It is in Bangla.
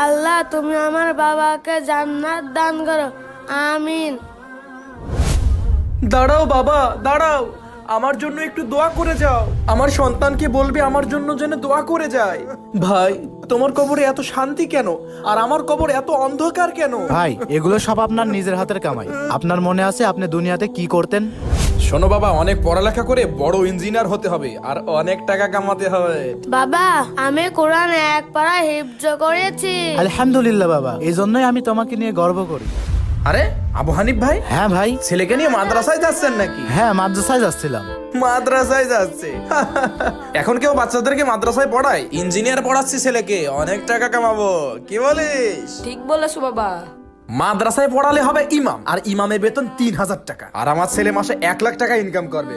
আল্লাহ তুমি আমার বাবাকে জান্নাত দান করো, আমিন। দাঁড়াও বাবা, দাঁড়াও, আমার জন্য একটু দোয়া করে যাও। আমার সন্তানকে বলবে আমার জন্য যেন দোয়া করে যায়। ভাই, তোমার কবরে এত শান্তি কেন, আর আমার কবর এত অন্ধকার কেন? ভাই, এগুলো সব আপনার নিজের হাতের কামাই। আপনার মনে আছে আপনি দুনিয়াতে কি করতেন? শোনো বাবা, অনেক পড়ালেখা করে বড় ইঞ্জিনিয়ার হতে হবে আর অনেক টাকা কামাতে হবে। বাবা, আমি কোরআন এক পারা হিফজ করেছি। আলহামদুলিল্লাহ বাবা, এই জন্যই আমি তোমাকে নিয়ে গর্ব করি। আরে আবু হানিফ ভাই, হ্যাঁ ভাই। ছেলেকে নিয়ে মাদ্রাসায় যাচ্ছেন নাকি? হ্যাঁ, মাদ্রাসায় যাচ্ছিলাম। মাদ্রাসায় যাচ্ছে? এখন কেউ বাচ্চাদেরকে মাদ্রাসায় পড়ায়? ইঞ্জিনিয়ার পড়াচ্ছি ছেলেকে, অনেক টাকা কামাবো। কি বলিস? ঠিক বলেছো বাবা। মাদ্রাসায় পড়ালে হবে ইমাম, আর ইমামের বেতন 3000 টাকা, আর আমার ছেলে মাসে 1 লাখ টাকা ইনকাম করবে।